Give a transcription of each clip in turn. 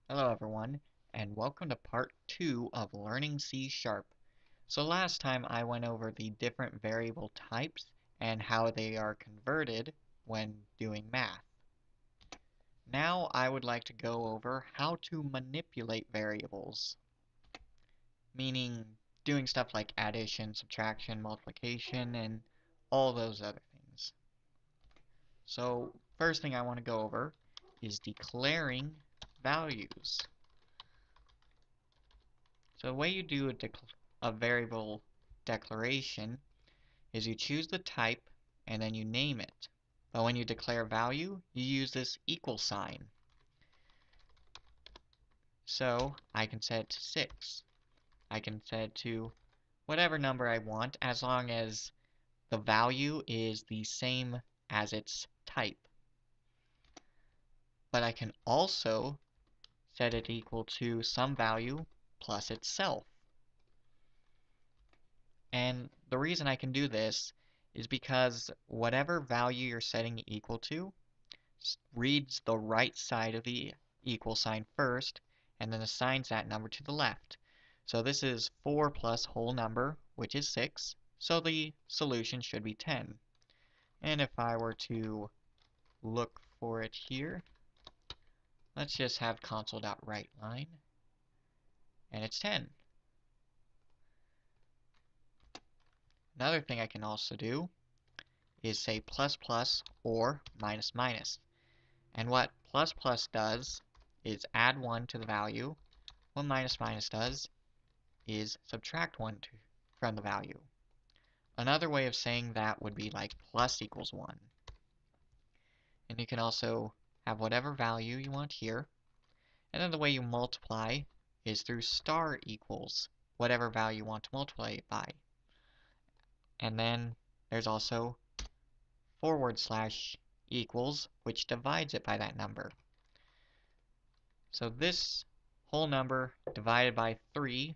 Hello everyone, and welcome to part 2 of learning C#. So last time I went over the different variable types and how they are converted when doing math. Now I would like to go over how to manipulate variables, meaning doing stuff like addition, subtraction, multiplication, and all those other things. So first thing I want to go over is declaring values. So the way you do a variable declaration is you choose the type and then you name it. But when you declare value, you use this equal sign. So I can set it to 6. I can set it to whatever number I want as long as the value is the same as its type. But I can also set it equal to some value plus itself. And the reason I can do this is because whatever value you're setting it equal to reads the right side of the equal sign first and then assigns that number to the left. So this is 4 plus whole number, which is 6, so the solution should be 10. And if I were to look for it here, let's just have console.writeLine, and it's 10. Another thing I can also do is say plus plus or minus minus. And what plus plus does is add 1 to the value. What minus minus does is subtract 1 from the value. Another way of saying that would be like plus equals 1. And you can also have whatever value you want here. And then the way you multiply is through star equals whatever value you want to multiply it by. And then there's also forward slash equals, which divides it by that number. So this whole number divided by 3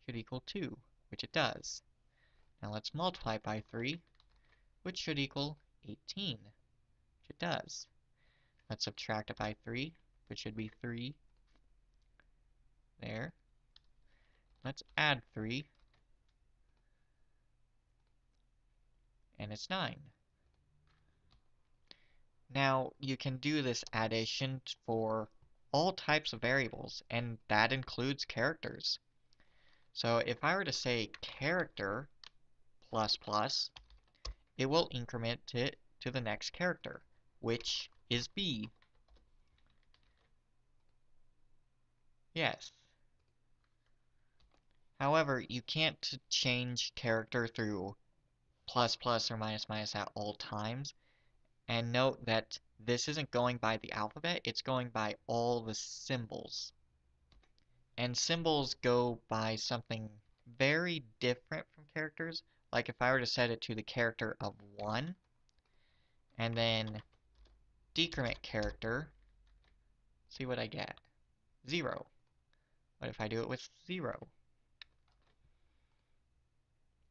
should equal 2, which it does. Now let's multiply it by 3, which should equal 18, which it does. Let's subtract it by 3, which should be 3. There. Let's add 3, and it's 9. Now you can do this addition for all types of variables, and that includes characters. So if I were to say character plus plus, it will increment it to the next character, which is B. Yes. However, you can't change character through plus plus or minus minus at all times. And note that this isn't going by the alphabet, it's going by all the symbols. And symbols go by something very different from characters. Like if I were to set it to the character of 1, and then decrement character, see what I get. 0. What if I do it with 0?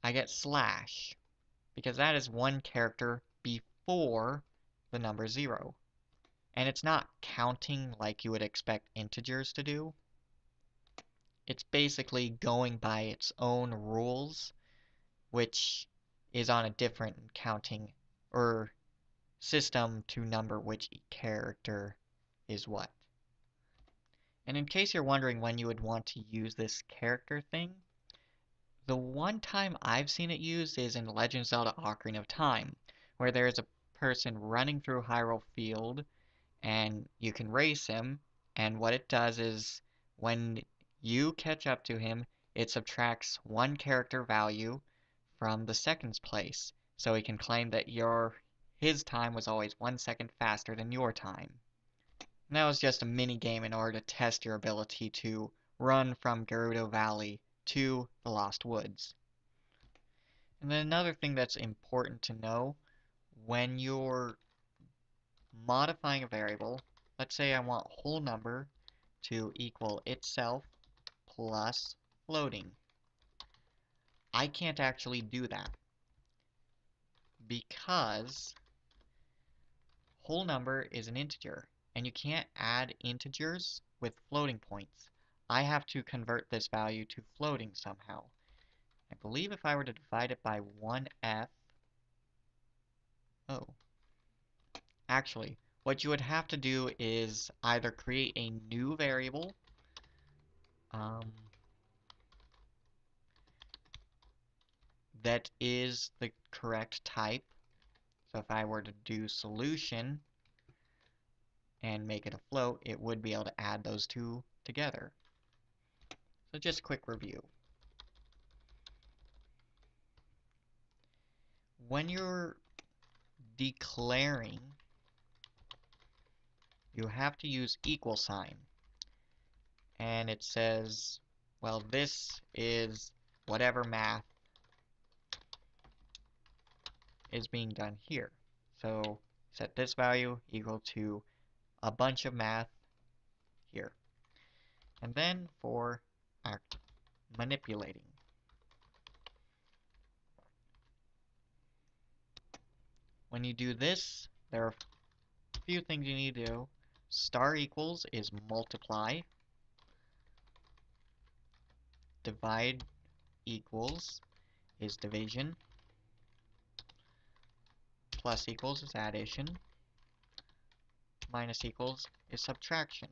I get slash, because that is one character before the number 0. And it's not counting like you would expect integers to do. It's basically going by its own rules, which is on a different counting or system to number which character is what. And in case you're wondering when you would want to use this character thing, the one time I've seen it used is in Legend of Zelda Ocarina of Time, where there is a person running through Hyrule Field, and you can race him, and what it does is, when you catch up to him, it subtracts one character value from the seconds place, so he can claim that his time was always 1 second faster than your time. And that was just a mini game in order to test your ability to run from Gerudo Valley to the Lost Woods. And then another thing that's important to know when you're modifying a variable, let's say I want whole number to equal itself plus floating. I can't actually do that because whole number is an integer, and you can't add integers with floating points. I have to convert this value to floating somehow. I believe if I were to divide it by 1f, oh, actually, what you would have to do is either create a new variable, that is the correct type. So if I were to do solution and make it a float, it would be able to add those two together. So just a quick review. When you're declaring, you have to use equal sign. And it says, well, this is whatever math is being done here. So set this value equal to a bunch of math here. And then for our manipulating, when you do this, there are a few things you need to do. Star equals is multiply. Divide equals is division. Plus equals is addition. Minus equals is subtraction.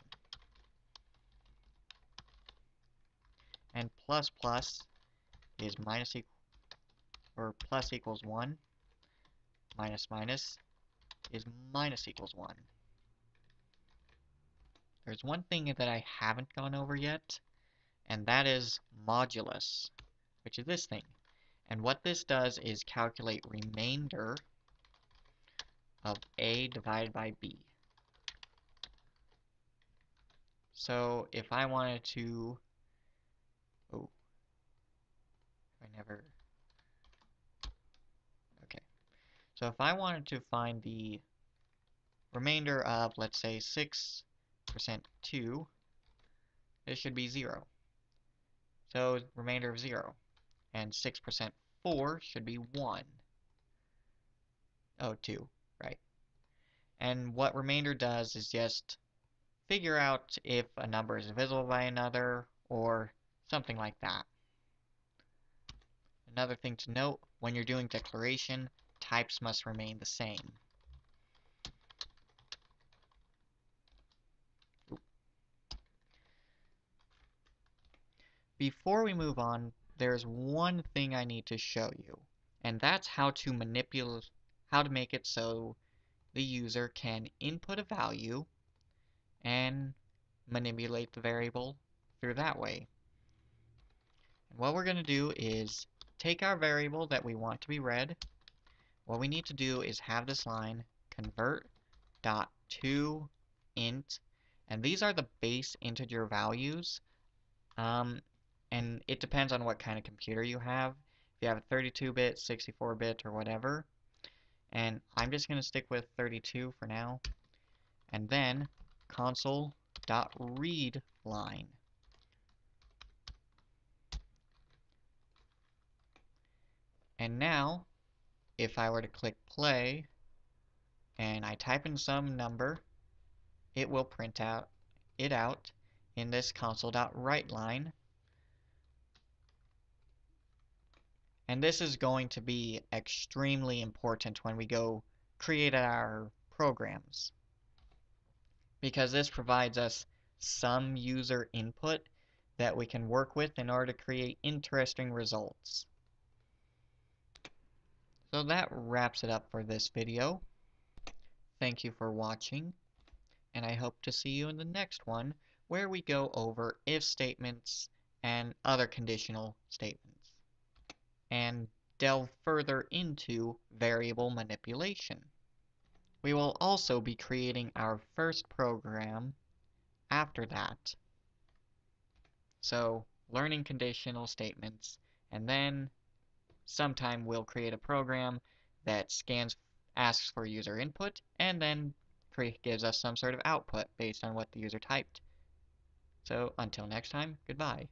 And plus plus is minus equal, or plus equals 1. Minus minus is minus equals 1. There's one thing that I haven't gone over yet, and that is modulus, which is this thing. And what this does is calculate remainder of a divided by b. So if I wanted to, oh, okay. So if I wanted to find the remainder of, let's say, 6% 2, this should be 0. So remainder of 0. And 6% 4 should be 1. Oh, 2, right. And what remainder does is just figure out if a number is divisible by another or something like that. Another thing to note, when you're doing declaration, types must remain the same. Before we move on, there's one thing I need to show you, and that's how to make it so the user can input a value and manipulate the variable through that way. And what we're going to do is take our variable that we want to be read. What we need to do is have this line convert dot to int, and these are the base integer values. And it depends on what kind of computer you have. If you have a 32-bit, 64-bit, or whatever. And I'm just going to stick with 32 for now. And then console.read line. And now, if I were to click play, and I type in some number, it will print out in this console.write line. And this is going to be extremely important when we go create our programs, because this provides us some user input that we can work with in order to create interesting results. So that wraps it up for this video. Thank you for watching, and I hope to see you in the next one where we go over if statements and other conditional statements, and delve further into variable manipulation. We will also be creating our first program after that. So, learning conditional statements, and then sometime we'll create a program that asks for user input, and then gives us some sort of output based on what the user typed. So, until next time, goodbye.